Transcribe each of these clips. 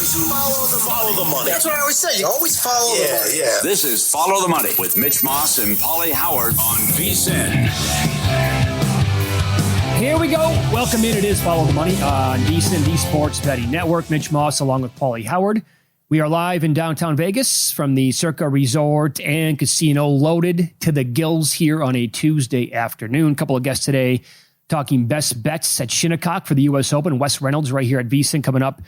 Follow the money. That's what I always say. You always follow the money. Yeah. This is Follow the Money with Mitch Moss and Paulie Howard on VSiN. Here we go. Welcome in. It is Follow the Money on VSiN, the Sports Betting Network. Mitch Moss along with Paulie Howard. We are live in downtown Vegas from the Circa Resort and Casino, loaded to the gills here on a Tuesday afternoon. A couple of guests today talking best bets at Shinnecock for the U.S. Open. Wes Reynolds right here at VSiN coming up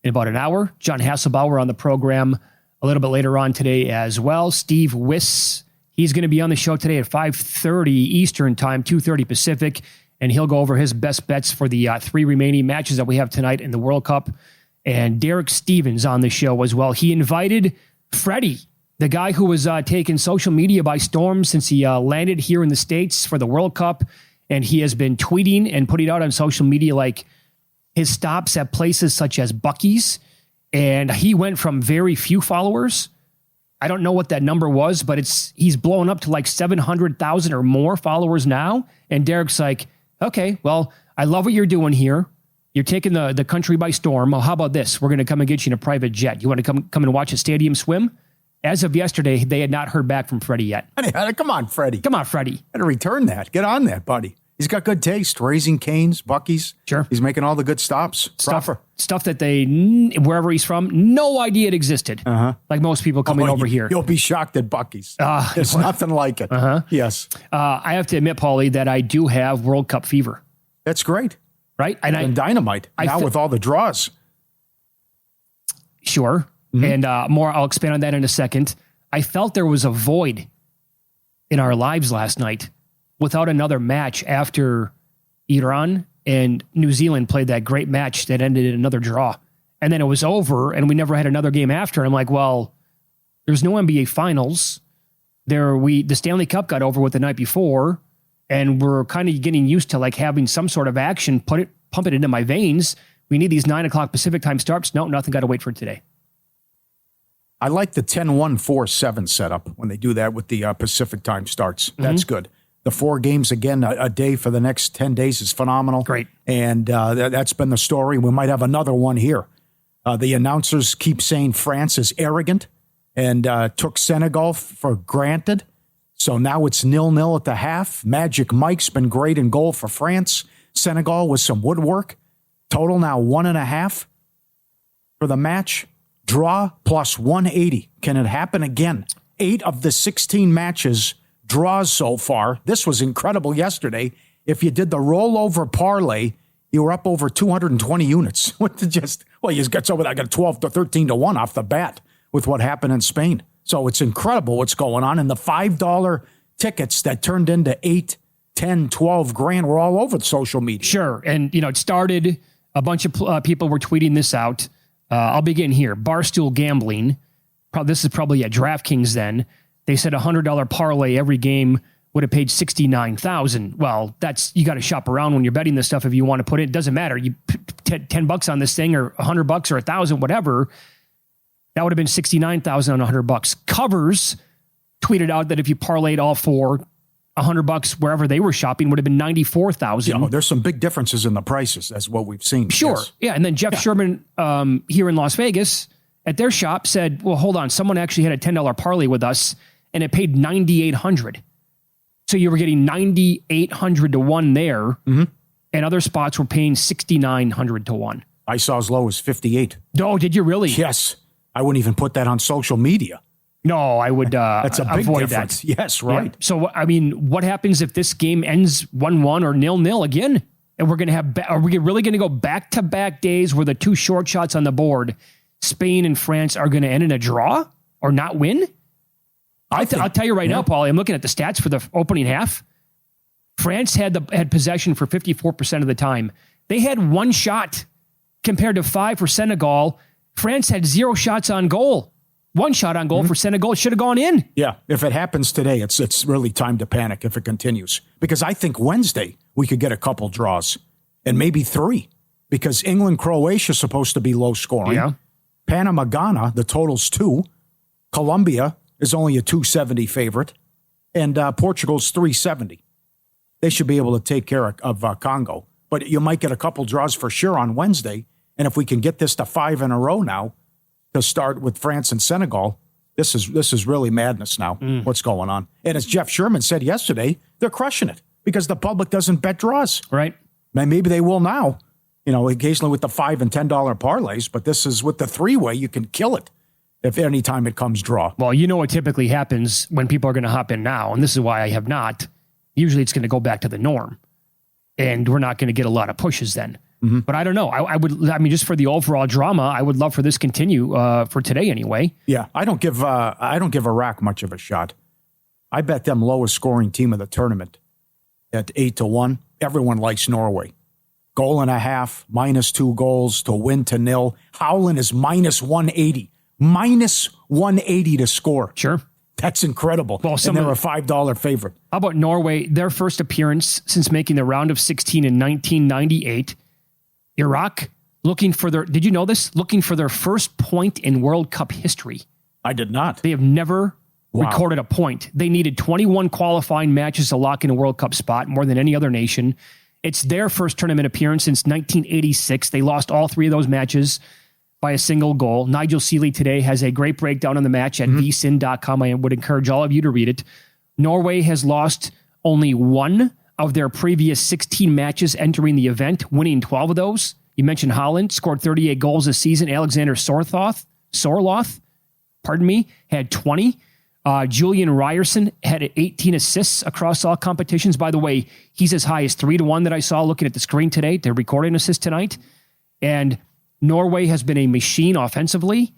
in about an hour. John Hasselbauer on the program a little bit later on today as well. Steve Wiss, he's going to be on the show today at 5:30 Eastern time, 2:30 Pacific, and he'll go over his best bets for the three remaining matches that we have tonight in the World Cup. And Derek Stevens on the show as well. He invited Freddie, the guy who was taking social media by storm since he landed here in the States for the World Cup. And he has been tweeting and putting out on social media like his stops at places such as Buc-ee's. And he went from very few followers. I don't know what that number was, but he's blown up to like 700,000 or more followers now. And Derek's like, okay, well, I love what you're doing here. You're taking the country by storm. Well, how about this? We're going to come and get you in a private jet. You want to come and watch a stadium swim? As of yesterday, they had not heard back from Freddie yet. Come on, Freddie. Come on, Freddie. Got to return that. Get on that, buddy. He's got good taste. Raising Cane's, Buc-ee's. Sure. He's making all the good stops. Stuff that they, wherever he's from, no idea it existed. Like most people coming over here. You'll be shocked at Buc-ee's. There's nothing like it. Yes. I have to admit, Paulie, that I do have World Cup fever. That's great. Right? And dynamite. Now with all the draws. Sure. And more, I'll expand on that in a second. I felt there was a void in our lives last night without another match after Iran and New Zealand played that great match that ended in another draw. And then it was over and we never had another game after. I'm like, well, there's no NBA finals. The Stanley Cup got over with the night before. And we're kind of getting used to like having some sort of action, pump it into my veins. We need these 9 o'clock Pacific time starts. No, nothing. Got to wait for today. I like the 10-1-4-7 setup when they do that with the Pacific time starts. That's good. The 4 games again a day for the next 10 days is phenomenal. Great. And that's been the story. We might have another one here. The announcers keep saying France is arrogant and took Senegal for granted. So now it's 0-0 at the half. Magic Mike's been great in goal for France. Senegal with some woodwork. Total now 1.5 for the match. Draw plus 180. Can it happen again? 8 of the 16 matches draws so far. This was incredible yesterday. If you did the rollover parlay, you were up over 220 units. I got 12 to 13 to 1 off the bat with what happened in Spain. So it's incredible what's going on. And the $5 tickets that turned into 8, 10, 12 grand were all over social media. Sure. And, it started, a bunch of people were tweeting this out. I'll begin here. Barstool Gambling. This is probably at DraftKings then. They said $100 parlay every game would have paid $69,000. Well, you got to shop around when you're betting this stuff. If you want to put it doesn't matter. You put $10 on this thing or $100 or $1,000, whatever. That would have been $69,000 on $100. Covers tweeted out that if you parlayed all 4, $100 wherever they were shopping would have been $94,000. Yeah, there's some big differences in the prices. That's what we've seen. Sure. Yes. Yeah. And then Jeff Sherman here in Las Vegas at their shop said, well, hold on. Someone actually had a $10 parlay with us and it paid $9,800. So you were getting $9,800 to 1 there. And other spots were paying $6,900 to 1. I saw as low as 58. Oh, did you really? Yes. I wouldn't even put that on social media. No, I would That's a big avoid difference. that. Yes, right. Yeah. So, what happens if this game ends 1-1 or 0-0 again? And we're going to have, are we really going to go back-to-back days where the 2 short shots on the board, Spain and France, are going to end in a draw or not win? I'll tell you right now, Paulie, I'm looking at the stats for the opening half. France had possession for 54% of the time. They had 1 shot compared to 5 for Senegal. France had 0 shots on goal. 1 shot on goal for Senegal. It should have gone in. Yeah, if it happens today, it's really time to panic if it continues. Because I think Wednesday we could get a couple draws and maybe 3. Because England-Croatia is supposed to be low scoring. Yeah. Panama-Ghana, the total's 2. Colombia is only a 270 favorite. And Portugal's 370. They should be able to take care of Congo. But you might get a couple draws for sure on Wednesday. And if we can get this to 5 in a row now, to start with France and Senegal, this is really madness now, what's going on. And as Jeff Sherman said yesterday, they're crushing it because the public doesn't bet draws. Right. And maybe they will now, occasionally with the $5 and $10 parlays, but this is with the 3-way, you can kill it if any time it comes draw. Well, what typically happens when people are going to hop in now, and this is why I have not. Usually it's going to go back to the norm, and we're not going to get a lot of pushes then. Mm-hmm. But I don't know. I mean, just for the overall drama, I would love for this continue for today anyway. Yeah, I don't give Iraq much of a shot. I bet them lowest scoring team of the tournament at 8-1. Everyone likes Norway. 1.5 goals, -2 goals to win to 0. Howland is -180. -180 to score. Sure. That's incredible. Well, and they're a $5 favorite. How about Norway? Their first appearance since making the round of 16 in 1998. Iraq, did you know this? Looking for their first point in World Cup history. I did not. They have never recorded a point. They needed 21 qualifying matches to lock in a World Cup spot, more than any other nation. It's their first tournament appearance since 1986. They lost all 3 of those matches by a single goal. Nigel Seeley today has a great breakdown on the match at vsin.com. I would encourage all of you to read it. Norway has lost only 1 of their previous 16 matches entering the event, winning 12 of those. You mentioned Holland, scored 38 goals this season. Alexander Sorloth, had 20. Julian Ryerson had 18 assists across all competitions. By the way, he's as high as 3-1 that I saw looking at the screen today. They're recording assist tonight. And Norway has been a machine offensively,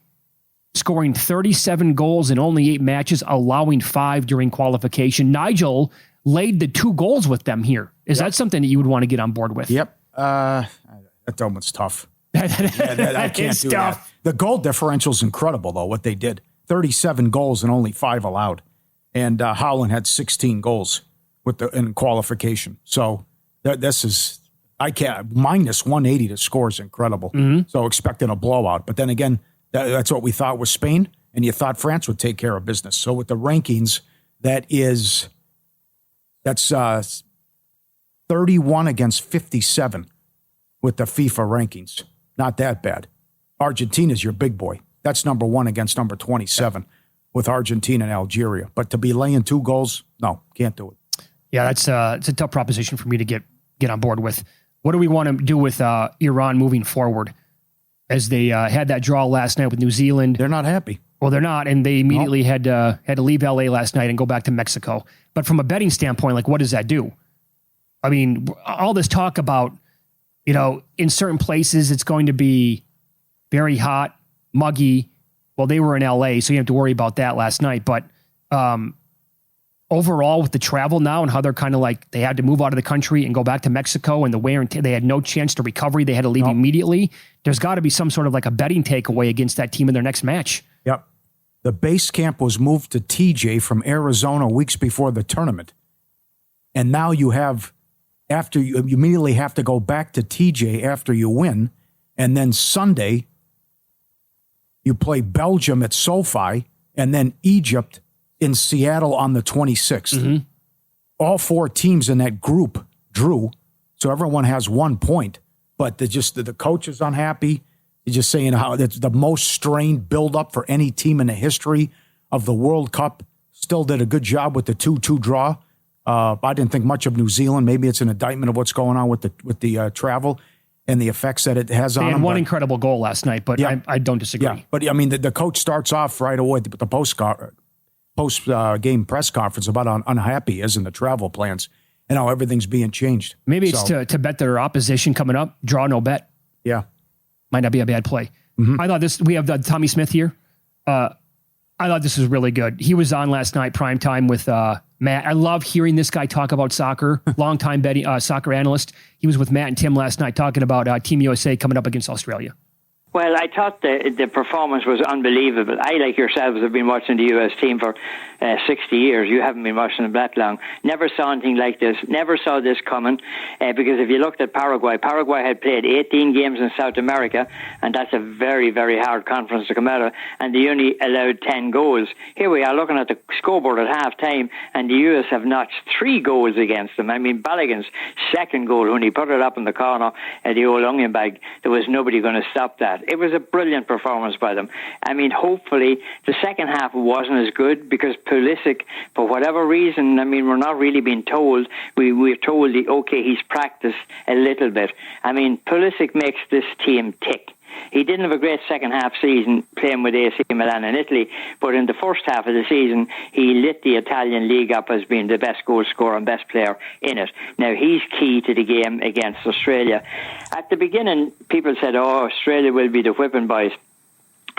scoring 37 goals in only 8 matches, allowing 5 during qualification. Nigel laid the 2 goals with them here. Is that something that you would want to get on board with? Yep. That one's tough. I can't do that. The goal differential is incredible, though, what they did. 37 goals and only 5 allowed. And Holland had 16 goals in qualification. So this is, I can't, -180 to score is incredible. Mm-hmm. So expecting a blowout. But then again, that's what we thought was Spain, and you thought France would take care of business. So with the rankings, that's 31 against 57 with the FIFA rankings. Not that bad. Argentina's your big boy. That's number 1 against number 27 with Argentina and Algeria. But to be laying 2 goals, no, can't do it. Yeah, it's a tough proposition for me to get on board with. What do we want to do with Iran moving forward? As they had that draw last night with New Zealand. They're not happy. Well, they're not, and they immediately had to leave LA last night and go back to Mexico. But from a betting standpoint, like, what does that do? I mean, all this talk about, in certain places it's going to be very hot, muggy. Well, they were in LA, so you have to worry about that last night. But overall, with the travel now and how they're kind of like, they had to move out of the country and go back to Mexico, and the wear and they had no chance to recovery. They had to leave immediately. There's got to be some sort of like a betting takeaway against that team in their next match. Yep. The base camp was moved to TJ from Arizona weeks before the tournament. And now you immediately have to go back to TJ after you win. And then Sunday, you play Belgium at SoFi and then Egypt in Seattle on the 26th. Mm-hmm. All 4 teams in that group drew, so everyone has 1 point. But the coach is unhappy. He's just saying how it's the most strained buildup for any team in the history of the World Cup. Still did a good job with the 2-2 draw. I didn't think much of New Zealand. Maybe it's an indictment of what's going on with the travel and the effects that it has on them. They had one incredible goal last night, but yeah, I don't disagree. Yeah, but I mean, the coach starts off right away with the post-game press conference about how unhappy he is in the travel plans and how everything's being changed. Maybe it's to bet their opposition coming up, draw no bet. Yeah. Might not be a bad play. Mm-hmm. I thought we have Tommy Smith here. I thought this was really good. He was on last night, prime time with Matt. I love hearing this guy talk about soccer, longtime betting soccer analyst. He was with Matt and Tim last night talking about Team USA coming up against Australia. Well, I thought the performance was unbelievable. I, like yourselves, have been watching the US team for 60 years. You haven't been watching them that long. Never saw anything like this. Never saw this coming. Because if you looked at Paraguay had played 18 games in South America, and that's a very, very hard conference to come out of, and they only allowed 10 goals. Here we are looking at the scoreboard at half-time, and the US have notched 3 goals against them. I mean, Balogun's second goal, when he put it up in the corner at the old onion bag, there was nobody going to stop that. It was a brilliant performance by them. I mean, hopefully, the second half wasn't as good because Pulisic, for whatever reason, I mean, we're not really being told. We're told, he's practiced a little bit. I mean, Pulisic makes this team tick. He didn't have a great second half season playing with AC Milan in Italy, but in the first half of the season, he lit the Italian league up as being the best goal scorer and best player in it. Now, he's key to the game against Australia. At the beginning, people said, Australia will be the whipping boys.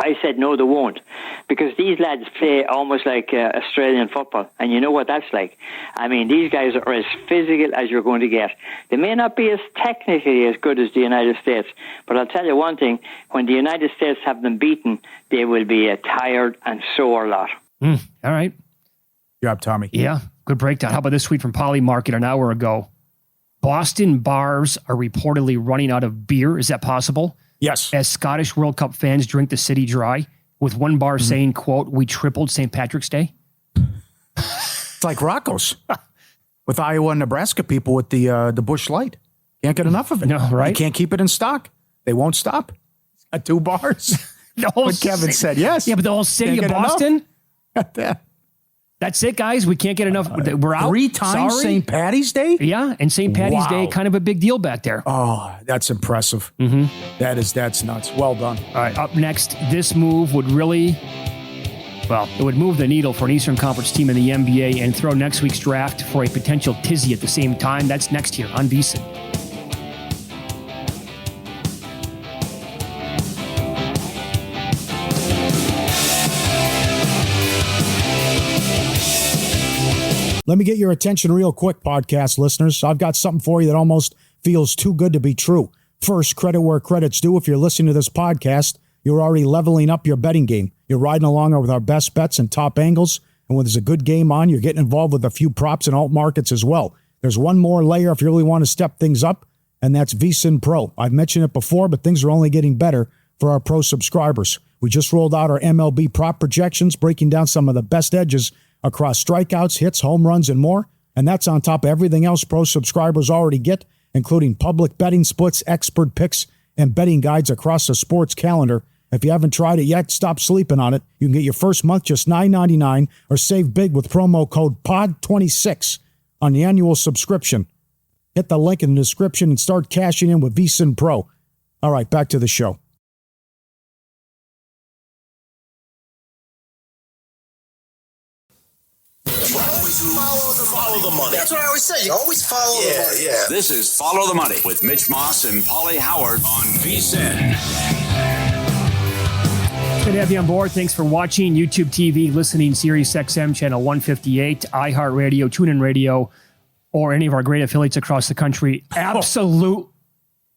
I said, no, they won't, because these lads play almost like Australian football, and you know what that's like. I mean, these guys are as physical as you're going to get. They may not be as technically as good as the United States, but I'll tell you one thing, when the United States have them beaten, they will be a tired and sore lot. All right. Good job, Tommy. Yeah, good breakdown. How about this tweet from Poly Market an hour ago? Boston bars are reportedly running out of beer. Is that possible? Yes. As Scottish World Cup fans drink the city dry, with one bar saying, quote, "We tripled St. Patrick's Day." It's like Rocco's with Iowa and Nebraska people with the Busch Light. Can't get enough of it. No, right? You can't keep it in stock. They won't stop. At 2 bars. The whole But Kevin said yes. Yeah, but the whole city Can't of get Boston? enough. That's it, guys. We can't get enough. We're out. 3 times Sorry. St. Patty's Day? Yeah, and St. Patty's Wow. Day, kind of a big deal back there. Oh, that's impressive. That's nuts. Well done. All right, up next, this move would really, it would move the needle for an Eastern Conference team in the NBA and throw next week's draft for a potential tizzy at the same time. That's next here on VSiN. Let me get your attention real quick, podcast listeners. I've got something for you that almost feels too good to be true. First, credit where credit's due. If you're listening to this podcast, you're already leveling up your betting game. You're riding along with our best bets and top angles. And when there's a good game on, you're getting involved with a few props and alt markets as well. There's one more layer if you really want to step things up, and that's VSiN Pro. I've mentioned it before, but things are only getting better for our pro subscribers. We just rolled out our MLB prop projections, breaking down some of the best edges across strikeouts, hits, home runs, and more. And that's on top of everything else pro subscribers already get, including public betting splits, expert picks, and betting guides across the sports calendar. If you haven't tried it yet, stop sleeping on it. You can get your first month just $9.99 or save big with promo code POD26 on the annual subscription. Hit the link in the description and start cashing in with VSiN Pro. All right, back to the show. Follow the money. That's what I always say. You always follow the money. Yeah. This is Follow the Money with Mitch Moss and Paulie Howard on VSiN. Good to have you on board. Thanks for watching YouTube TV, listening Sirius XM channel 158, iHeartRadio, TuneIn Radio, or any of our great affiliates across the country. Absolute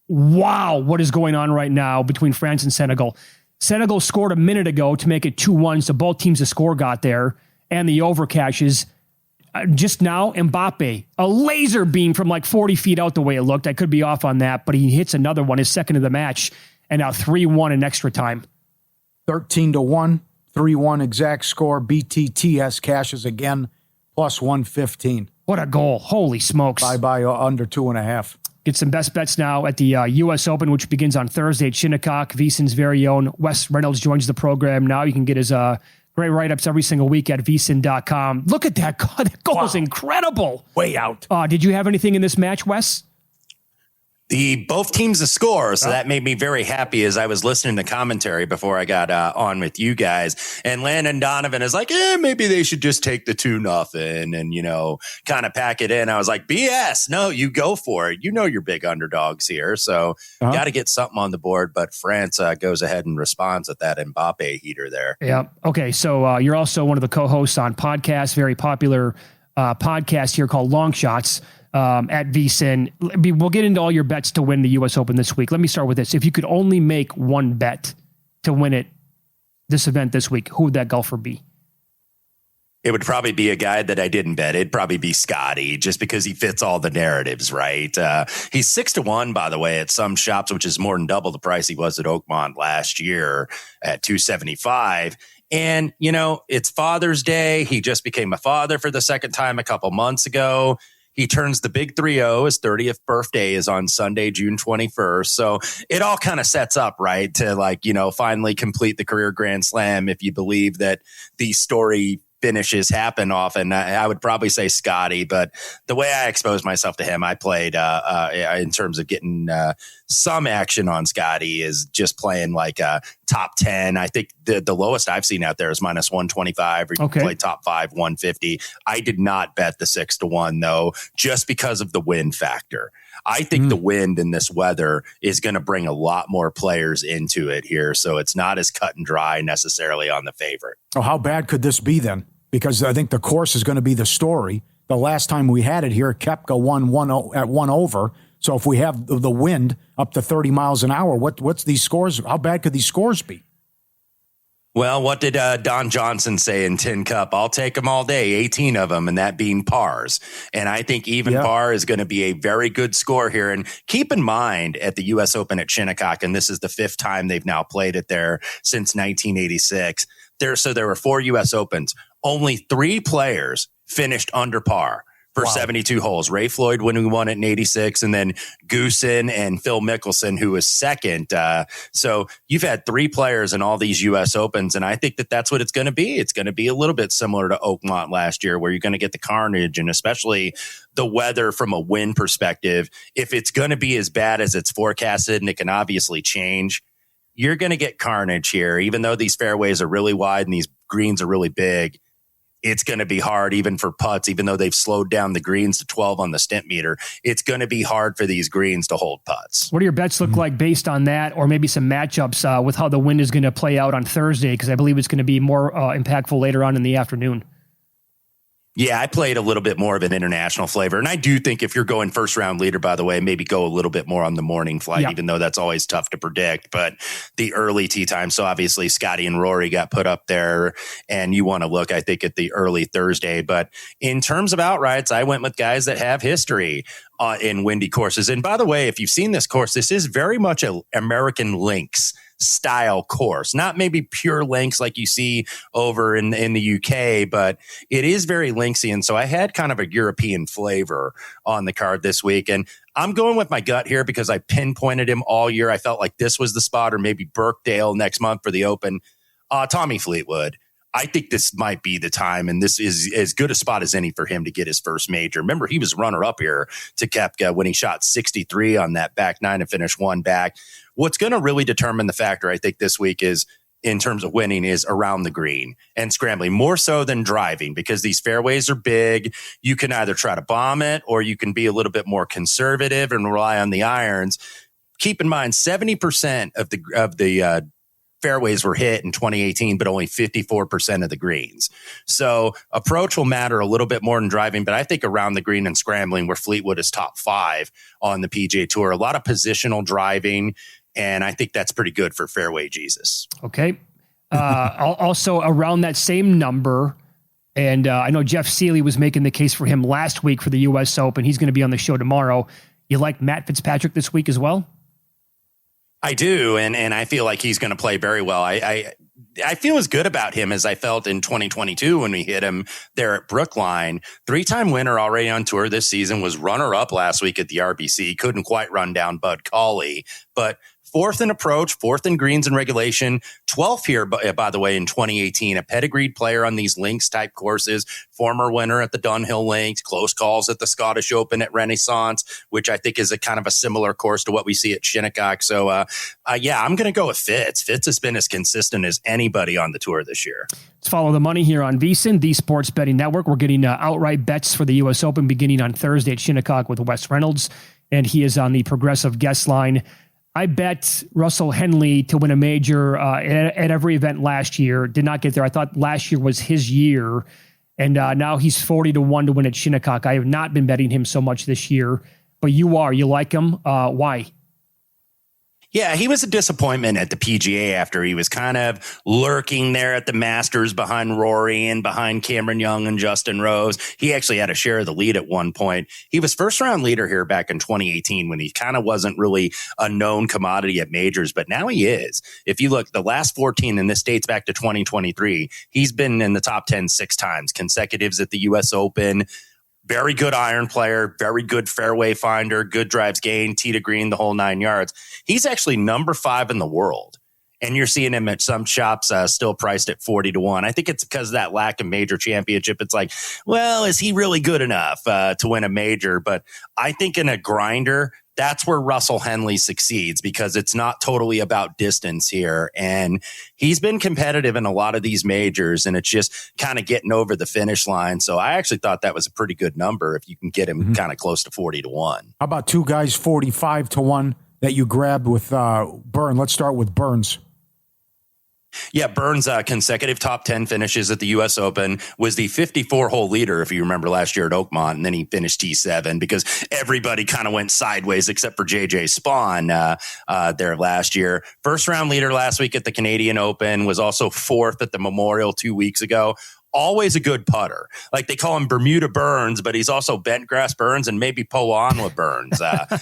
wow, what is going on right now between France and Senegal. Senegal scored a minute ago to make it 2-1, so both teams' score got there, and the overcashes. Just now, Mbappe, a laser beam from like 40 feet out the way it looked. I could be off on that, but he hits another one, his second of the match, and now 3-1 in extra time. 13-1, 3-1 exact score. BTTS cashes again, plus 115. What a goal. Holy smokes. Bye-bye, under 2.5. Get some best bets now at the U.S. Open, which begins on Thursday at Shinnecock. VSiN's very own Wes Reynolds joins the program. Now you can get his great write-ups every single week at VSiN.com. Look at that. God, that goal is incredible. Way out. Did you have anything in this match, Wes? Both teams to score, so that made me very happy as I was listening to commentary before I got on with you guys. And Landon Donovan is like, maybe they should just take the 2-0 and, kind of pack it in. I was like, BS. No, you go for it. You know you're big underdogs here, so got to get something on the board. But France goes ahead and responds with that Mbappe heater there. Yeah. Okay, so you're also one of the co-hosts on podcast, very popular podcast here called Long Shots. at VSiN. We'll get into all your bets to win the U.S. Open this week. Let me start with this. If you could only make one bet to win this event this week, who would that golfer be? It would probably be a guy that I didn't bet. It'd probably be Scotty, just because he fits all the narratives, right? He's 6-1, by the way, at some shops, which is more than double the price he was at Oakmont last year at 275. And, it's Father's Day. He just became a father for the second time a couple months ago. He turns the big 3-0. His 30th birthday is on Sunday, June 21st. So it all kind of sets up, right, to finally complete the career Grand Slam if you believe that the story finishes happen often. I would probably say Scotty, but the way I exposed myself to him, I played in terms of getting some action on Scotty is just playing like top 10. I think the lowest I've seen out there is minus 125, or you can play top 5, 150. I did not bet the 6-1 though, just because of the wind factor. I think the wind in this weather is going to bring a lot more players into it here. So it's not as cut and dry necessarily on the favorite. Oh, how bad could this be then? Because I think the course is going to be the story. The last time we had it here, Koepka won at 1 over. So if we have the wind up to 30 miles an hour, what's these scores? How bad could these scores be? Well, what did Don Johnson say in Tin Cup? I'll take them all day, 18 of them, and that being pars. And I think even par is going to be a very good score here. And keep in mind, at the U.S. Open at Shinnecock, and this is the 5th time they've now played it there since 1986, there were 4 U.S. Opens. Only 3 players finished under par for 72 holes. Ray Floyd when we won it in 86, and then Goosen and Phil Mickelson, who was second. So you've had 3 players in all these U.S. Opens, and I think that's what it's going to be. It's going to be a little bit similar to Oakmont last year, where you're going to get the carnage, and especially the weather from a wind perspective. If it's going to be as bad as it's forecasted, and it can obviously change, you're going to get carnage here. Even though these fairways are really wide and these greens are really big, it's going to be hard even for putts, even though they've slowed down the greens to 12 on the stent meter. It's going to be hard for these greens to hold putts. What do your bets look like based on that, or maybe some matchups with how the wind is going to play out on Thursday? Because I believe it's going to be more impactful later on in the afternoon. Yeah, I played a little bit more of an international flavor. And I do think if you're going first round leader, by the way, maybe go a little bit more on the morning flight, even though that's always tough to predict. But the early tee time, so obviously Scotty and Rory got put up there, and you want to look, I think, at the early Thursday. But in terms of outrights, I went with guys that have history in windy courses. And by the way, if you've seen this course, this is very much an American links style course, not maybe pure links like you see over in the UK, but it is very linksy. And so I had kind of a European flavor on the card this week. And I'm going with my gut here because I pinpointed him all year. I felt like this was the spot, or maybe Birkdale next month for the Open. Tommy Fleetwood. I think this might be the time, and this is as good a spot as any for him to get his first major. Remember, he was runner-up here to Koepka when he shot 63 on that back 9 and finished 1 back. What's going to really determine the factor, I think, this week is, in terms of winning, is around the green and scrambling, more so than driving, because these fairways are big. You can either try to bomb it, or you can be a little bit more conservative and rely on the irons. Keep in mind, 70% of the fairways were hit in 2018, but only 54% of the greens. So approach will matter a little bit more than driving, but I think around the green and scrambling, where Fleetwood is top 5 on the PGA Tour, a lot of positional driving, and I think that's pretty good for fairway Jesus. Okay. Also around that same number, and I know Jeff Seeley was making the case for him last week for the U.S. Open. He's going to be on the show tomorrow. You like Matt Fitzpatrick this week as well? I do, and I feel like he's going to play very well. I feel as good about him as I felt in 2022 when we hit him there at Brookline. 3-time winner already on tour this season, was runner-up last week at the RBC. Couldn't quite run down Bud Cauley, but 4th in approach, 4th in greens and regulation, 12th here, by the way, in 2018, a pedigreed player on these links type courses, former winner at the Dunhill Links, close calls at the Scottish Open at Renaissance, which I think is a kind of a similar course to what we see at Shinnecock. So, I'm going to go with Fitz. Fitz has been as consistent as anybody on the tour this year. Let's follow the money here on VSiN, the Sports Betting Network. We're getting outright bets for the U.S. Open beginning on Thursday at Shinnecock with Wes Reynolds, and he is on the Progressive guest line. I bet Russell Henley to win a major at every event last year. Did not get there. I thought last year was his year. And now he's 40-1 to win at Shinnecock. I have not been betting him so much this year, but you are. You like him. Why? Yeah, he was a disappointment at the PGA after he was kind of lurking there at the Masters behind Rory and behind Cameron Young and Justin Rose. He actually had a share of the lead at one point. He was first round leader here back in 2018 when he kind of wasn't really a known commodity at majors, but now he is. If you look, the last 14, and this dates back to 2023, he's been in the top 10 6 times, consecutives at the U.S. Open. Very good iron player, very good fairway finder, good drives gained, tee to green, the whole 9 yards. He's actually number 5 in the world. And you're seeing him at some shops still priced at 40-1. I think it's because of that lack of major championship. It's like, well, is he really good enough to win a major? But I think in a grinder, that's where Russell Henley succeeds because it's not totally about distance here. And he's been competitive in a lot of these majors, and it's just kind of getting over the finish line. So I actually thought that was a pretty good number if you can get him kind of close to 40-1. How about two guys 45-1 that you grabbed with Burns? Let's start with Burns. Yeah, Burns' consecutive top 10 finishes at the U.S. Open, was the 54-hole leader, if you remember last year at Oakmont, and then he finished T7 because everybody kind of went sideways except for J.J. Spawn there last year. First-round leader last week at the Canadian Open, was also 4th at the Memorial 2 weeks ago. Always a good putter. Like they call him Bermuda Burns, but he's also Bentgrass Burns and maybe Poanwa Burns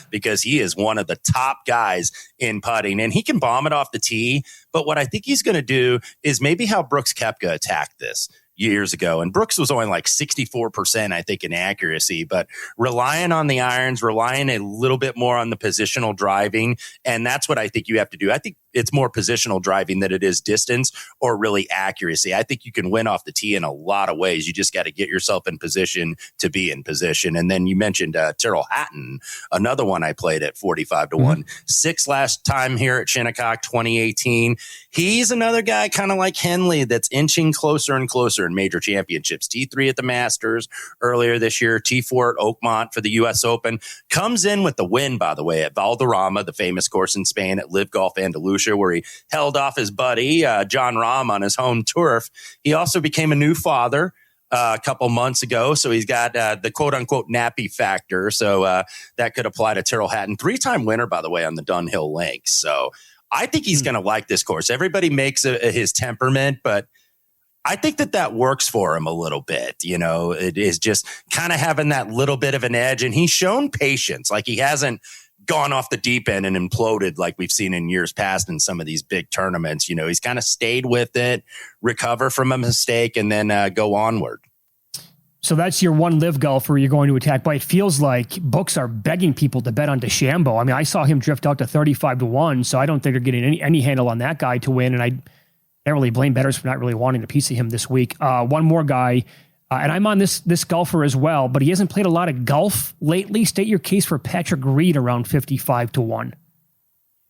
because he is one of the top guys in putting, and he can bomb it off the tee. But what I think he's going to do is maybe how Brooks Koepka attacked this years ago. And Brooks was only like 64%, I think, in accuracy, but relying on the irons, relying a little bit more on the positional driving. And that's what I think you have to do. I think it's more positional driving than it is distance or really accuracy. I think you can win off the tee in a lot of ways. You just got to get yourself in position to be in position. And then you mentioned Tyrrell Hatton, another one I played at 45-1, 6 last time here at Shinnecock, 2018. He's another guy kind of like Henley that's inching closer and closer in major championships. T3 at the Masters earlier this year, T4 at Oakmont for the U.S. Open. Comes in with the win, by the way, at Valderrama, the famous course in Spain, at Live Golf Andalusia, where he held off his buddy, John Rahm, on his home turf. He also became a new father a couple months ago, so he's got the quote-unquote nappy factor, so that could apply to Tyrrell Hatton. 3-time winner, by the way, on the Dunhill Links. So I think he's going to like this course. Everybody makes his temperament, but I think that works for him a little bit. You know, it is just kind of having that little bit of an edge, and he's shown patience. Like he hasn't gone off the deep end and imploded like we've seen in years past in some of these big tournaments. You know, he's kind of stayed with it, recover from a mistake, and then go onward. So that's your one live golfer you're going to attack. But it feels like books are begging people to bet on DeChambeau. I mean, I saw him drift out to 35-1, so I don't think they're getting any handle on that guy to win. And I don't really blame bettors for not really wanting a piece of him this week. One more guy, and I'm on this golfer as well, but he hasn't played a lot of golf lately. State your case for Patrick Reed around 55-1.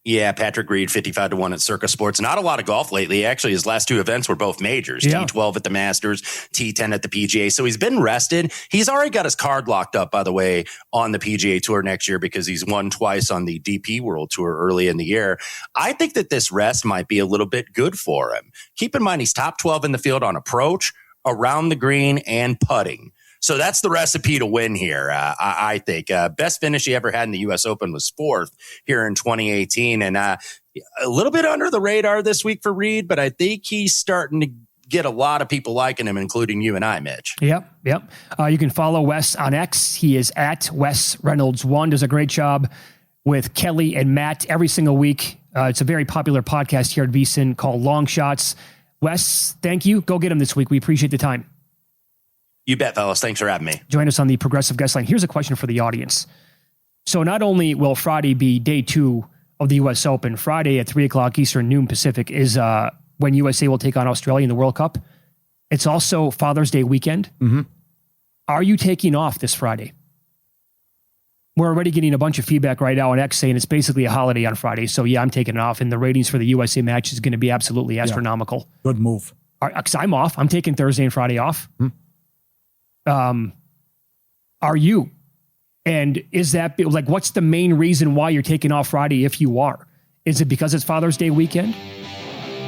Yeah, Patrick Reed, 55-1 at Circa Sports. Not a lot of golf lately. Actually, his last 2 events were both majors. Yeah. T12 at the Masters, T10 at the PGA. So he's been rested. He's already got his card locked up, by the way, on the PGA Tour next year because he's won twice on the DP World Tour early in the year. I think that this rest might be a little bit good for him. Keep in mind, he's top 12 in the field on approach, around the green, and putting. So that's the recipe to win here, I think. Best finish he ever had in the U.S. Open was 4th here in 2018. And a little bit under the radar this week for Reed, but I think he's starting to get a lot of people liking him, including you and I, Mitch. Yep. You can follow Wes on X. He is at Wes Reynolds 1. Does a great job with Kelly and Matt every single week. It's a very popular podcast here at VSiN called Long Shots. Wes, thank you. Go get him this week. We appreciate the time. You bet, fellas. Thanks for having me. Join us on the Progressive Guest Line. Here's a question for the audience. So not only will Friday be day 2 of the U.S. Open, Friday at 3 o'clock Eastern, noon Pacific is when USA will take on Australia in the World Cup. It's also Father's Day weekend. Mm-hmm. Are you taking off this Friday? We're already getting a bunch of feedback right now on X saying it's basically a holiday on Friday. So yeah, I'm taking it off. And the ratings for the USA match is going to be absolutely astronomical. Good move. Because I'm off. I'm taking Thursday and Friday off. Are you? And is that like, what's the main reason why you're taking off Friday if you are? Is it because it's Father's Day weekend?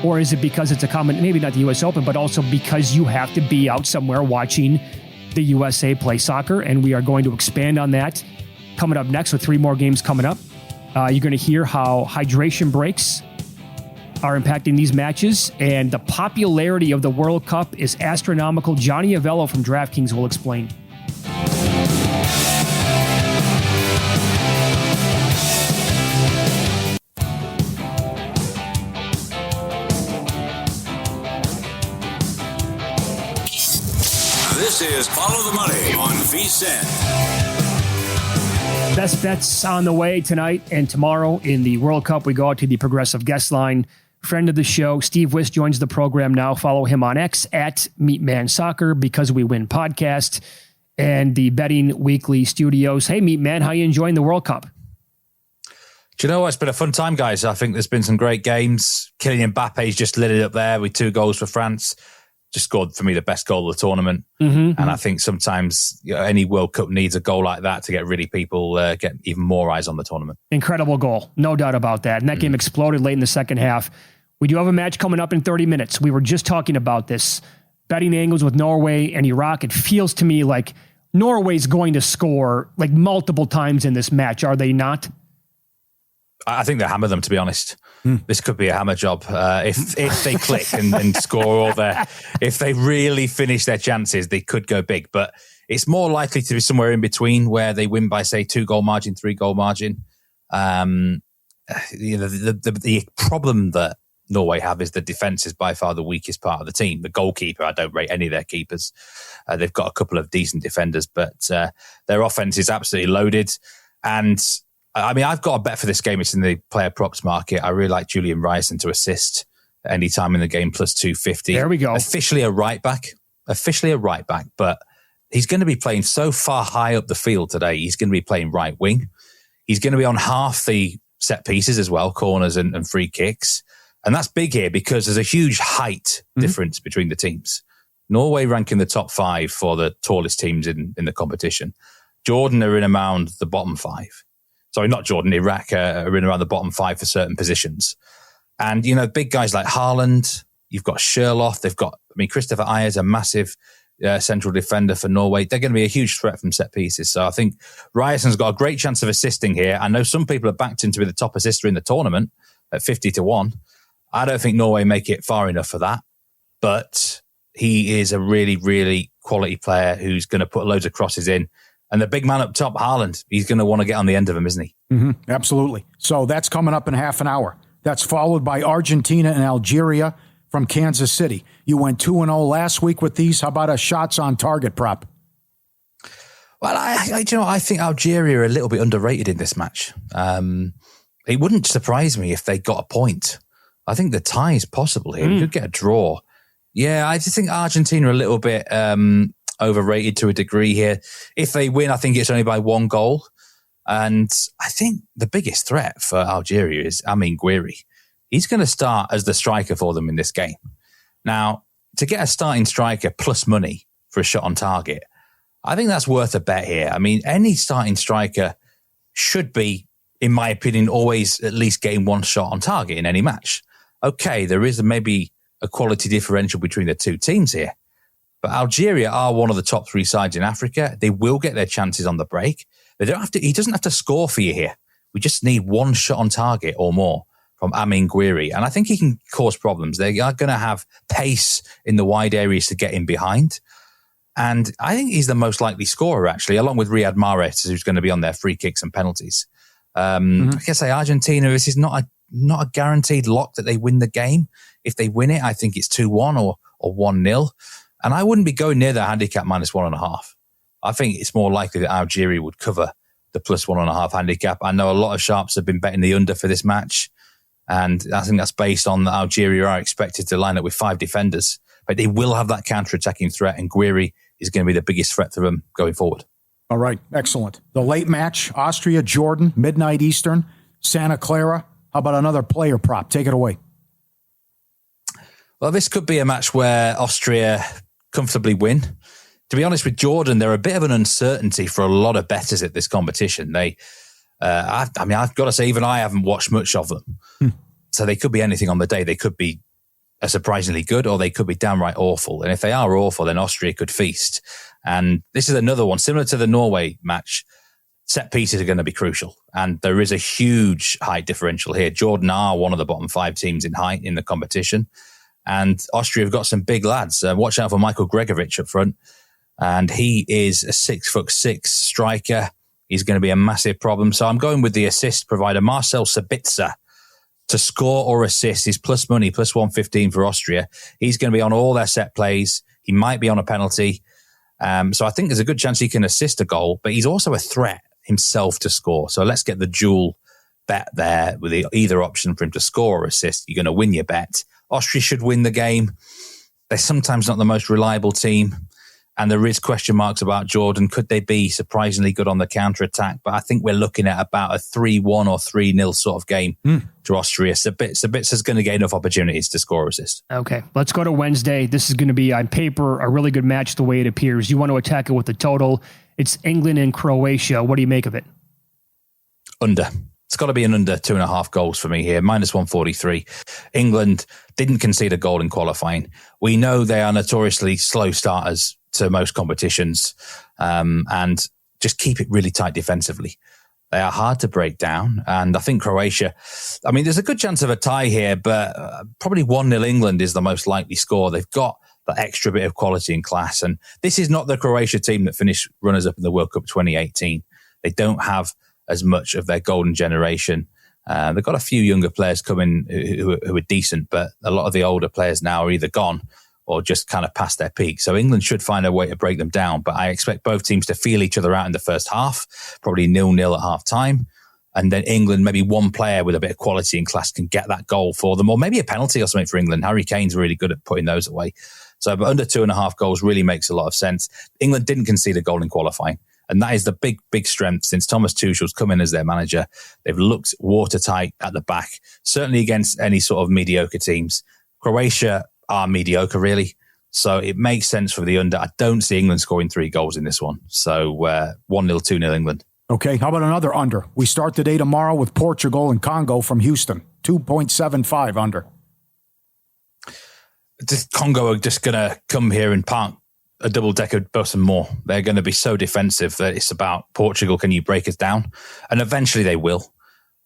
Or is it because it's a common, maybe not the U.S. Open, but also because you have to be out somewhere watching the USA play soccer? And we are going to expand on that coming up next with 3 more games coming up. You're going to hear how hydration breaks are impacting these matches, and the popularity of the World Cup is astronomical. Johnny Avello from DraftKings will explain. This is Follow the Money on VSiN. Best bets on the way tonight and tomorrow in the World Cup. We go out to the Progressive Guest Line. Friend of the show, Steve Wiss, joins the program now. Follow him on X at Meatman Soccer, Because We Win podcast, and the Betting Weekly Studios. Hey, Meatman, how you enjoying the World Cup? Do you know what? It's been a fun time, guys. I think there's been some great games. Kylian Mbappe's just lit it up there with 2 goals for France. Just scored, for me, the best goal of the tournament. And I think sometimes any World Cup needs a goal like that to get really people get even more eyes on the tournament. Incredible goal. No doubt about that. And that game exploded late in the second half. We do have a match coming up in 30 minutes. We were just talking about this. Betting angles with Norway and Iraq. It feels to me like Norway's going to score like multiple times in this match. Are they not? I think they hammer them, to be honest. This could be a hammer job. If they click and score all their... If they really finish their chances, they could go big. But it's more likely to be somewhere in between where they win by, say, 2-goal margin, 3-goal margin. The problem that Norway have is the defence is by far the weakest part of the team. The goalkeeper, I don't rate any of their keepers. They've got a couple of decent defenders, but their offence is absolutely loaded. And I mean, I've got a bet for this game. It's in the player props market. I really like Julian Ryerson to assist at any time in the game, plus 250. There we go. Officially a right back, but he's going to be playing so far high up the field today. He's going to be playing right wing. He's going to be on half the set pieces as well, corners and free kicks. And that's big here because there's a huge height difference between the teams. Norway rank in the top 5 for the tallest teams in the competition. Jordan are in around the bottom 5. Sorry, not Jordan, Iraq are in around the bottom 5 for certain positions. And, you know, big guys like Haaland, you've got Sherlock, Christopher Ayers, a massive central defender for Norway. They're going to be a huge threat from set pieces. So I think Ryerson's got a great chance of assisting here. I know some people have backed him to be the top assister in the tournament at 50-1. I don't think Norway make it far enough for that. But he is a really, really quality player who's going to put loads of crosses in. And the big man up top, Haaland, he's going to want to get on the end of him, isn't he? Absolutely. So that's coming up in half an hour. That's followed by Argentina and Algeria from Kansas City. You went 2-0 last week with these. How about a shots on target prop? Well, I think Algeria are a little bit underrated in this match. It wouldn't surprise me if they got a point. I think the tie is possible here. You could get a draw. Yeah, I just think Argentina are a little bit overrated to a degree here. If they win, I think it's only by 1 goal. And I think the biggest threat for Algeria is Amin Gouiri. He's going to start as the striker for them in this game. Now, to get a starting striker plus money for a shot on target, I think that's worth a bet here. I mean, any starting striker should be, in my opinion, always at least getting 1 shot on target in any match. Okay, there is maybe a quality differential between the 2 teams here. But Algeria are one of the top 3 sides in Africa. They will get their chances on the break. He doesn't have to score for you here. We just need 1 shot on target or more from Amin Gouiri. And I think he can cause problems. They are going to have pace in the wide areas to get in behind. And I think he's the most likely scorer, actually, along with Riyad Mahrez, who's going to be on their free kicks and penalties. I guess Argentina, this is not a guaranteed lock that they win the game. If they win it, I think it's 2-1 or 1-0. And I wouldn't be going near the handicap minus 1.5. I think it's more likely that Algeria would cover the plus 1.5 handicap. I know a lot of sharps have been betting the under for this match. And I think that's based on that Algeria are expected to line up with 5 defenders. But they will have that counter-attacking threat. And Gouiri is going to be the biggest threat to them going forward. All right. Excellent. The late match, Austria, Jordan, midnight Eastern, Santa Clara. How about another player prop? Take it away. Well, this could be a match where Austria comfortably win. To be honest with Jordan, they're a bit of an uncertainty for a lot of bettors at this competition. I've got to say, even I haven't watched much of them. So they could be anything on the day. They could be are surprisingly good, or they could be downright awful. And if they are awful, then Austria could feast. And this is another one, similar to the Norway match. Set pieces are going to be crucial. And there is a huge height differential here. Jordan are one of the bottom 5 teams in height in the competition. And Austria have got some big lads. Watch out for Michael Gregovic up front. And he is a 6'6" striker. He's going to be a massive problem. So I'm going with the assist provider, Marcel Sabitzer, to score or assist. He's plus money, plus 115 for Austria. He's going to be on all their set plays. He might be on a penalty. So I think there's a good chance he can assist a goal, but he's also a threat himself to score. So let's get the dual bet there with either option for him to score or assist. You're going to win your bet. Austria should win the game. They're sometimes not the most reliable team. And there is question marks about Jordan. Could they be surprisingly good on the counter-attack? But I think we're looking at about a 3-1 or 3-0 sort of game to Austria. Sabitzer's going to get enough opportunities to score or assist. Okay, let's go to Wednesday. This is going to be, on paper, a really good match the way it appears. You want to attack it with the total. It's England and Croatia. What do you make of it? Under. It's got to be an under 2.5 goals for me here, minus 143. England didn't concede a goal in qualifying. We know they are notoriously slow starters to most competitions, and just keep it really tight defensively. They are hard to break down. And I think Croatia, I mean, there's a good chance of a tie here, but probably 1-0 England is the most likely score. They've got that extra bit of quality and class. And this is not the Croatia team that finished runners-up in the World Cup 2018. They don't have as much of their golden generation. They've got a few younger players coming who are decent, but a lot of the older players now are either gone or just kind of past their peak. So England should find a way to break them down. But I expect both teams to feel each other out in the first half, probably 0-0 at half time. And then England, maybe one player with a bit of quality and class can get that goal for them, or maybe a penalty or something for England. Harry Kane's really good at putting those away. So, but under 2.5 goals really makes a lot of sense. England didn't concede a goal in qualifying. And that is the big, big strength since Thomas Tuchel's come in as their manager. They've looked watertight at the back, certainly against any sort of mediocre teams. Croatia are mediocre, really. So it makes sense for the under. I don't see England scoring 3 goals in this one. So 1-0, 2-0 England. Okay, how about another under? We start the day tomorrow with Portugal and Congo from Houston. 2.75 under. Congo are just going to come here and park a double-decker bus and more. They're going to be so defensive that it's about Portugal, can you break us down? And eventually they will.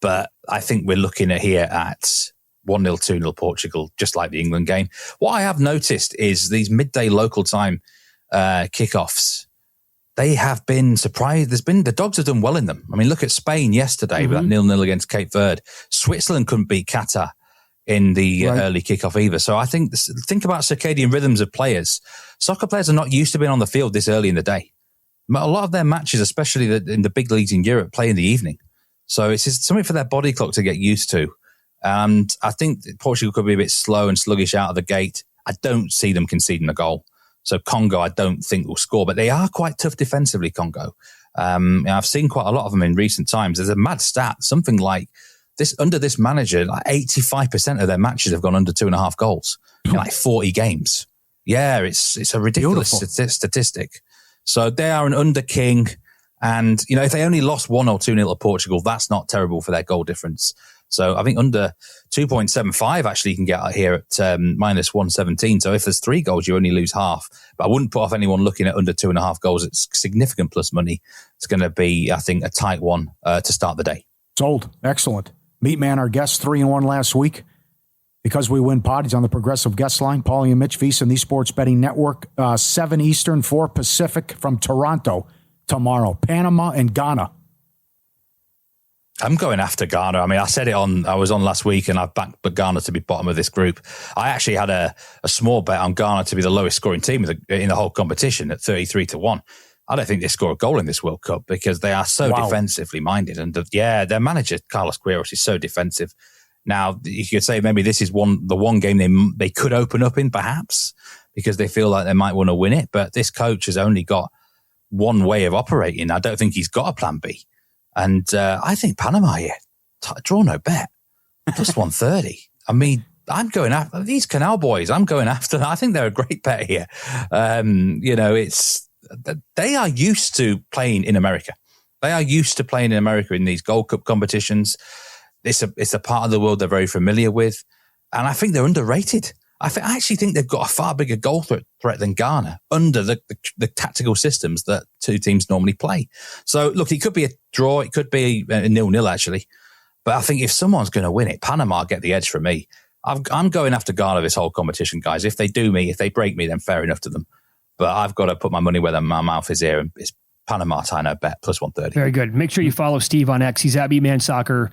But I think we're looking at 1-0, 2-0 Portugal, just like the England game. What I have noticed is these midday local time kickoffs, they have been surprised. The dogs have done well in them. I mean, look at Spain yesterday with that 0-0 against Cape Verde. Switzerland couldn't beat Qatar in the early kickoff either. So I think about circadian rhythms of players. Soccer players are not used to being on the field this early in the day. A lot of their matches, especially in the big leagues in Europe, play in the evening. So it's just something for their body clock to get used to. And I think Portugal could be a bit slow and sluggish out of the gate. I don't see them conceding a goal. So Congo, I don't think will score, but they are quite tough defensively, Congo. I've seen quite a lot of them in recent times. There's a mad stat, something like this under this manager, like 85% of their matches have gone under 2.5 goals in like 40 games. Yeah, it's a ridiculous statistic. So they are an under king. And, if they only lost 1 or 2-0 to Portugal, that's not terrible for their goal difference. So I think under 2.75 actually you can get here at minus 117. So if there's 3 goals, you only lose half. But I wouldn't put off anyone looking at under 2.5 goals. It's significant plus money. It's going to be, I think, a tight one to start the day. Sold. Excellent. Meatman, our guest, 3-1 last week. Because we win potties on the Progressive Guest Line, Paulie and Mitch VSiN, the Sports Betting Network, 7 Eastern, 4 Pacific from Toronto tomorrow. Panama and Ghana. I'm going after Ghana. I mean, I was on last week and I've backed Ghana to be bottom of this group. I actually had a small bet on Ghana to be the lowest scoring team in the whole competition at 33-1. I don't think they score a goal in this World Cup because they are so defensively minded. And their manager, Carlos Queiroz, is so defensive. Now, you could say maybe this is the one game they could open up in, perhaps, because they feel like they might want to win it. But this coach has only got one way of operating. I don't think he's got a plan B. And I think Panama here, draw no bet, plus 130. I mean, I'm going after these Canal boys. I'm going after them. I think they're a great bet here. They are used to playing in America. They are used to playing in America in these Gold Cup competitions. It's a part of the world they're very familiar with. And I think they're underrated. I actually think they've got a far bigger goal threat than Ghana under the tactical systems that two teams normally play. So, look, it could be a draw. It could be a 0-0, actually. But I think if someone's going to win it, Panama get the edge for me. I'm going after Ghana this whole competition, guys. If they break me, then fair enough to them. But I've got to put my money where my mouth is here. And it's Panama tie-no bet plus 130. Very good. Make sure you follow Steve on X. He's at B-Man Soccer,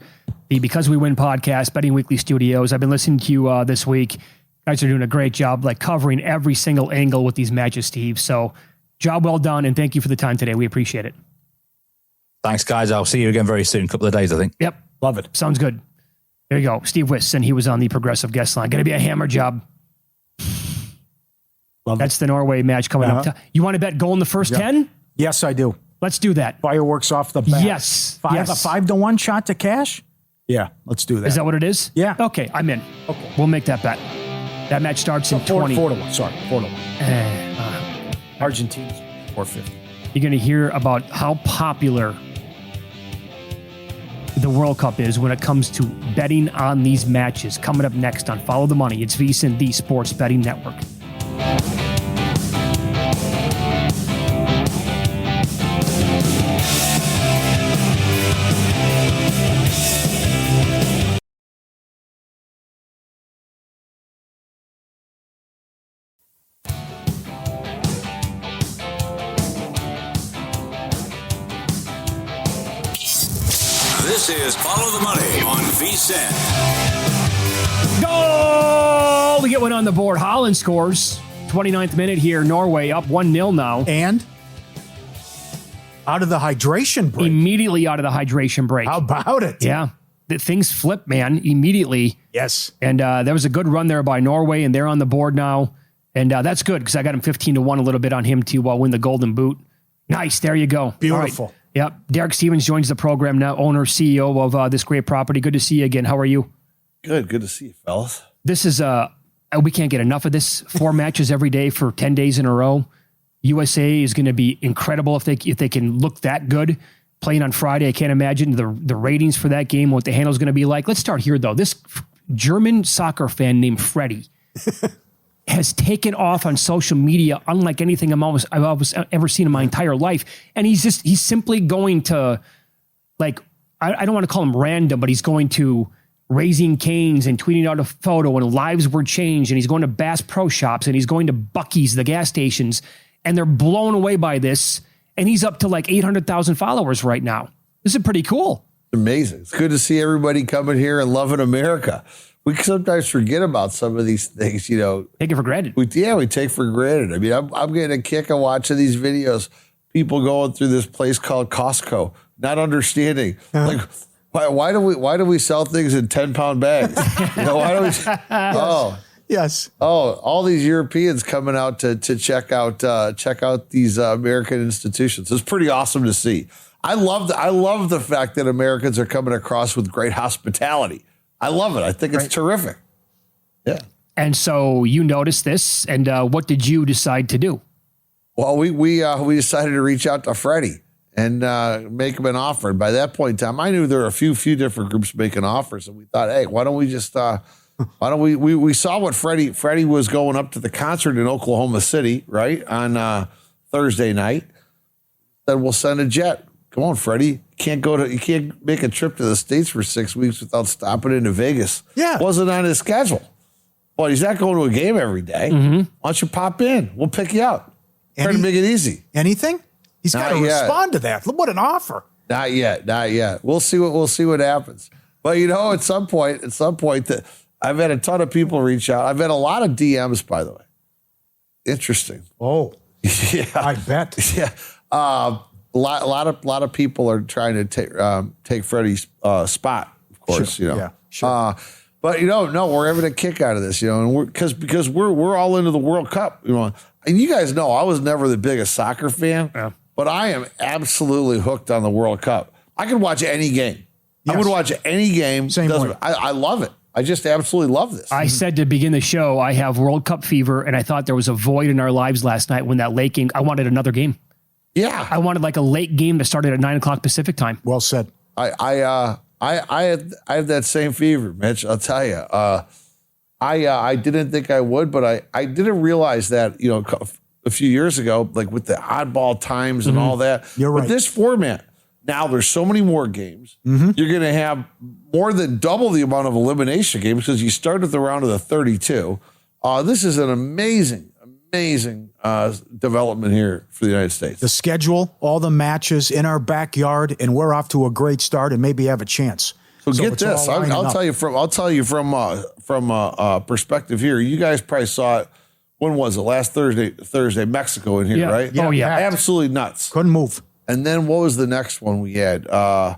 the Because We Win podcast, Betting Weekly Studios. I've been listening to you this week. You guys are doing a great job, covering every single angle with these matches, Steve. So, job well done, and thank you for the time today. We appreciate it. Thanks, guys. I'll see you again very soon. A couple of days, I think. Yep. Love it. Sounds good. There you go. Steve Wiss, and he was on the Progressive Guest Line. Going to be a hammer job. That's the Norway match coming up. You want to bet goal in the first 10? Yes, I do. Let's do that. Fireworks off the bat. Yes. A 5-1 shot to cash? Yeah, let's do that. Is that what it is? Yeah. Okay, I'm in. Okay. We'll make that bet. That match starts in 20. 4-1. Sorry, 4-1. Argentina's 450. You're going to hear about how popular the World Cup is when it comes to betting on these matches. Coming up next on Follow the Money, it's VSiN, the Sports Betting Network. This is Follow the Money on VSiN. Goal! We get one on the board. Holland scores. 29th minute here. Norway up 1-0 now. And out of the hydration break. Immediately out of the hydration break. How about it? Yeah. Things flip, man, immediately. Yes. And there was a good run there by Norway, and they're on the board now. And that's good because I got him 15-1 a little bit on him to win the Golden Boot. Nice. There you go. Beautiful. Yep. Derek Stevens joins the program now, owner, CEO of this great property. Good to see you again. How are you? Good to see you, fellas. This is, we can't get enough of this. 4 matches every day for 10 days in a row. USA is going to be incredible if they can look that good. Playing on Friday, I can't imagine the ratings for that game, what the handle is going to be like. Let's start here, though. This German soccer fan named Freddie has taken off on social media unlike anything I've ever seen in my entire life. And he's simply going to, I don't want to call him random, but he's going to Raising Cane's and tweeting out a photo, and lives were changed, and he's going to Bass Pro Shops, and he's going to Buc-ee's, the gas stations, and they're blown away by this. And he's up to 800,000 followers right now. This is pretty cool. Amazing. It's good to see everybody coming here and loving America. We sometimes forget about some of these things, Take it for granted. We take for granted. I mean, I'm getting a kick of watching these videos. People going through this place called Costco, not understanding. Why do we sell things in 10-pound bags? Why do we? Oh, yes. Oh, all these Europeans coming out to check out these American institutions. It's pretty awesome to see. I love the fact that Americans are coming across with great hospitality. I love it. I think it's terrific. Yeah. And so you noticed this, and what did you decide to do? Well, we decided to reach out to Freddie and make him an offer. And by that point in time, I knew there were a few different groups making offers, and we thought, hey, why don't we just why don't we saw what Freddie was going up to the concert in Oklahoma City, right, on Thursday night. Then we'll send a jet. Come on, Freddie. You can't make a trip to the States for 6 weeks without stopping into Vegas. Yeah. Wasn't on his schedule. Well, he's not going to a game every day. Mm-hmm. Why don't you pop in? We'll pick you up. Try to make it easy. Anything? He's got to respond to that. What an offer. Not yet. We'll see what happens. But at some point that I've had a ton of people reach out. I've had a lot of DMs, by the way. Interesting. Oh. Yeah. I bet. Yeah. A lot of people are trying to take Freddie's spot, of course. Sure. Yeah, sure. But no, we're having a kick out of this, and we're because we're all into the World Cup, And you guys know I was never the biggest soccer fan, but I am absolutely hooked on the World Cup. I could watch any game. Yes. I would watch any game. Same way. I love it. I just absolutely love this. I said to begin the show, I have World Cup fever, and I thought there was a void in our lives last night when that late game. I wanted another game. Yeah, I wanted a late game to start at 9:00 Pacific time. Well said. I have that same fever, Mitch. I'll tell you. I didn't think I would, but I didn't realize that, a few years ago, like with the oddball times and all that. You're right. With this format, now there's so many more games. You're going to have more than double the amount of elimination games because you start at the round of the 32. This is an amazing development here for the United States. The schedule, all the matches in our backyard, and we're off to a great start and maybe have a chance. So get it's this. all lining I'll up. tell you from perspective here. You guys probably saw it. When was it? Last Thursday, Mexico in here, Yeah. right? Oh, yeah. Absolutely nuts. Couldn't move. And then what was the next one we had?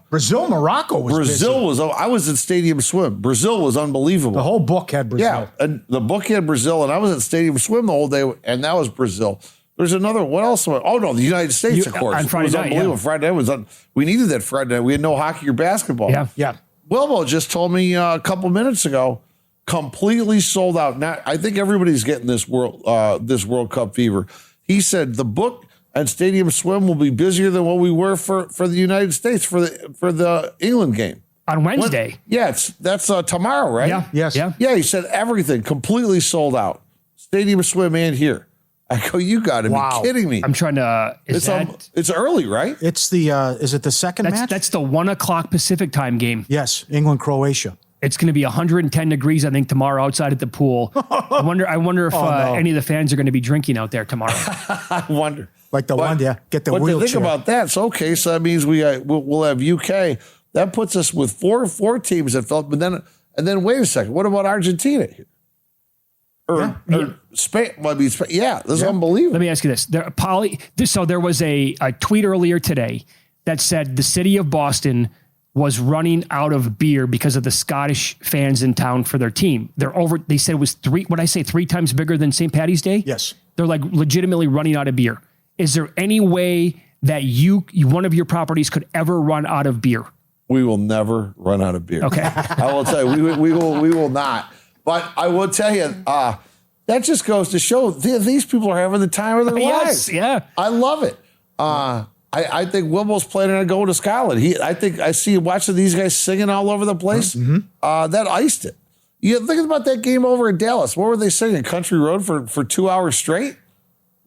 Brazil, Morocco was Brazil busy. I was at Stadium Swim. Brazil was unbelievable. The whole book had Brazil. Yeah, and the book had Brazil, and I was at Stadium Swim the whole day, and that was Brazil. There's another. What else? Oh no, the United States, of course. On Friday it was night, unbelievable. yeah. Friday night was we needed that Friday night. We had no hockey or basketball. Yeah. Yeah. Wilbo just told me a couple minutes ago, completely sold out. Now I think everybody's getting this World Cup fever. He said the book and Stadium Swim will be busier than what we were for the United States for the England game On Wednesday. that's tomorrow, right? Yeah. Yes. Yeah. Yeah, he said everything completely sold out. Stadium Swim and here. I go, you got to Wow. be kidding me. I'm trying to. It's early, right? It's the, is it the second match? That's the 1:00 Pacific time game. Yes, England, Croatia. It's going to be 110 degrees, I think, tomorrow outside at the pool. I wonder if no. any of the fans are going to be drinking out there tomorrow. I wonder. Like the one, yeah, get the But to wheelchair. think about that, so okay, so that means we'll have UK. That puts us with four teams that felt. But then wait a second, what about Argentina? Or Spain? Well, I mean, Spain. Yeah, this is unbelievable. Let me ask you this. So there was a tweet earlier today that said the city of Boston was running out of beer because of the Scottish fans in town for their team. They said it was three times bigger than St. Patty's Day? Yes. They're like legitimately running out of beer. Is there any way that one of your properties could ever run out of beer? We will never run out of beer. Okay. I will tell you, we will not. But I will tell you, that just goes to show these people are having the time of their lives. Yes, yeah. I love it. I think Wilbo's planning on going to Scotland. I think I see watching these guys singing all over the place. That iced it. You think about that game over in Dallas. What were they singing? Country Road for 2 hours straight?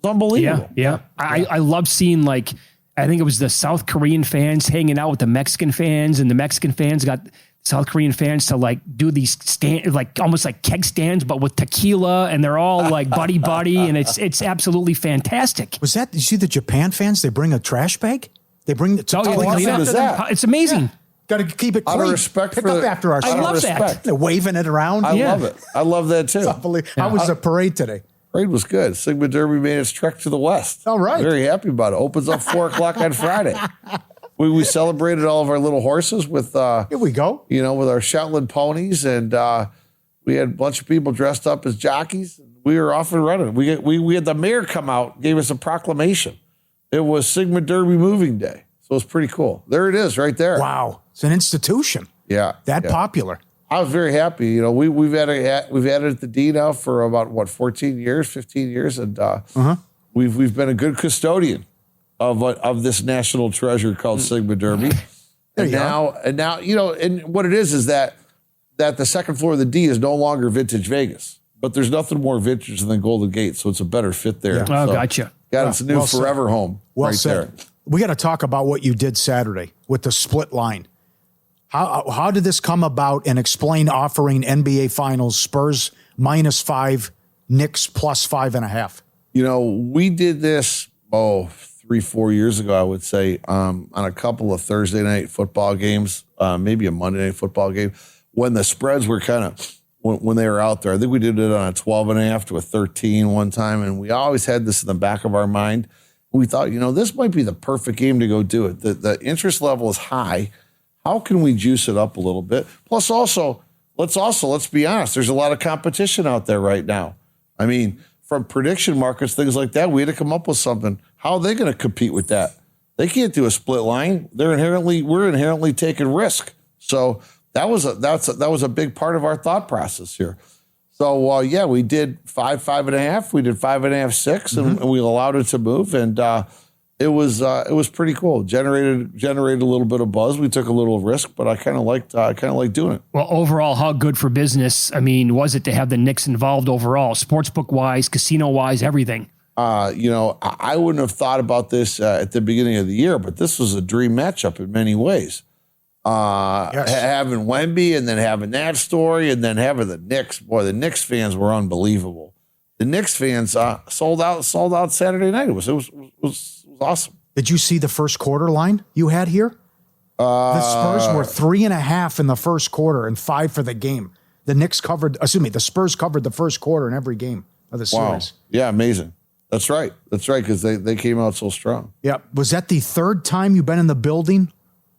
It's unbelievable. Yeah. I love seeing, like, I think it was the South Korean fans hanging out with the Mexican fans, and the Mexican fans got South Korean fans to like do these almost like keg stands, but with tequila, and they're all like buddy, and it's absolutely fantastic. Was that, you see the Japan fans? They bring a trash bag? They bring the Oh, yeah, awesome clean up. is that? It's amazing. Got to keep it Out clean. of respect Pick for up the- after our I show. love that. respect. They're waving it around. I love it. I love that too. How was the parade today? Parade was good. Sigma Derby made its trek to the west. All right. Very happy about it. Opens up 4:00 on Friday. We celebrated all of our little horses with Here we go. with our Shetland ponies, and we had a bunch of people dressed up as jockeys. We were off and running. We had the mayor come out, gave us a proclamation. It was Sigma Derby Moving Day, so it was pretty cool. There it is, right there. Wow. It's an institution. Yeah, That yeah. popular. I was very happy. We've had it at the D now for about 15 years, and we've been a good custodian of this national treasure called Sigma Derby. And now, and what it is that the second floor of the D is no longer Vintage Vegas, but there's nothing more vintage than Golden Gate, so it's a better fit there. Oh, So gotcha. Got its new well said. forever home Well right said. there. We got to talk about what you did Saturday with the split line. How did this come about, and explain offering NBA Finals Spurs -5, Knicks +5.5? We did this 3-4 years ago, I would say, on a couple of Thursday night football games, maybe a Monday night football game, when the spreads were kind of when they were out there. I think we did it on a 12.5 to a 13 one time, and we always had this in the back of our mind. We thought, this might be the perfect game to go do it. The interest level is high. How can we juice it up a little bit? Plus, let's be honest. There's a lot of competition out there right now. I mean, from prediction markets, things like that, we had to come up with something. How are they going to compete with that? They can't do a split line. We're inherently taking risk. So that was a big part of our thought process here. So we did 5.5. We did 5.5, 6, and we allowed it to move. And it was pretty cool. Generated a little bit of buzz. We took a little risk, but I kind of liked doing it. Well, overall, how good for business, I mean, was it to have the Knicks involved overall, sportsbook wise, casino wise, everything? I wouldn't have thought about this at the beginning of the year, but this was a dream matchup in many ways. Having Wemby and then having that story and then having the Knicks. Boy, the Knicks fans were unbelievable. The Knicks fans sold out Saturday night. It was awesome. Did you see the first quarter line you had here? The Spurs were 3.5 in the first quarter and 5 for the game. The Spurs covered the first quarter in every game of the series. Wow. Yeah, amazing. That's right, because they came out so strong. Yeah. Was that the third time you've been in the building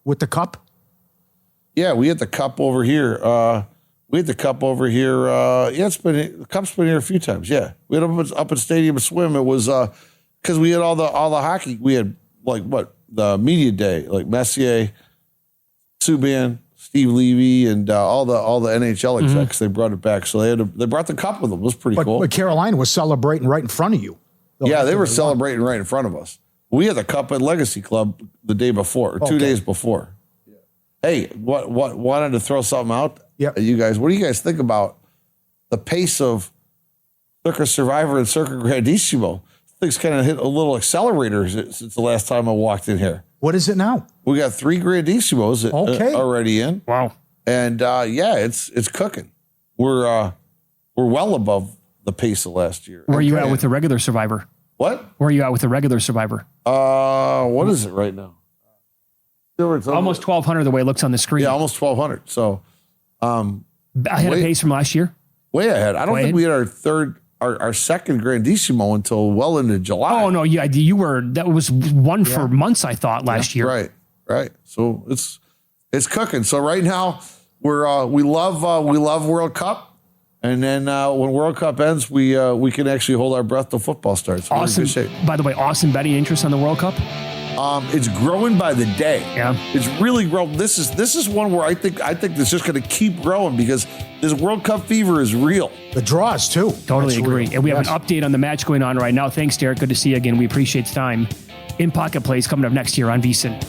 with the cup? Yeah, we had the cup over here. Yeah, the cup's been here a few times. Yeah, we had up at Stadium Swim. It was because we had all the hockey. We had the media day, like Messier, Subban, Steve Levy, and all the NHL execs. They brought it back, so they brought the cup with them. It was pretty cool. But Carolina was celebrating right in front of you. Yeah, they were celebrating right in front of us. We had the cup at Legacy Club the day before, or 2 days before. Yeah. Hey, what wanted to throw something out? Yeah, you guys. What do you guys think about the pace of Circa Survivor and Circa Grandissimo? Things kind of hit a little accelerator since the last time I walked in here. What is it now? We got 3 Grandissimos already in. Wow. And it's cooking. We're well above the pace of last year. Where are you at with the regular Survivor? What? Where are you at with the regular Survivor? What is it right now? Almost 1,200 the way it looks on the screen. Yeah, almost 1,200. So, ahead of pace from last year? Way ahead. I don't think we had our second Grandissimo until well into July. Oh no, yeah, that was one for months, I thought, last year. Right. So it's cooking. So right now we love World Cup. And then when World Cup ends, we can actually hold our breath till football starts. We're awesome. in good shape. By the way, awesome betting interest on the World Cup. It's growing by the day. Yeah, it's really growing. This is one where I think it's just going to keep growing because this World Cup fever is real. The draws too. Totally agree. Real. And we have an update on the match going on right now. Thanks, Derek. Good to see you again. We appreciate the time. In Pocket Plays coming up next year on VSiN.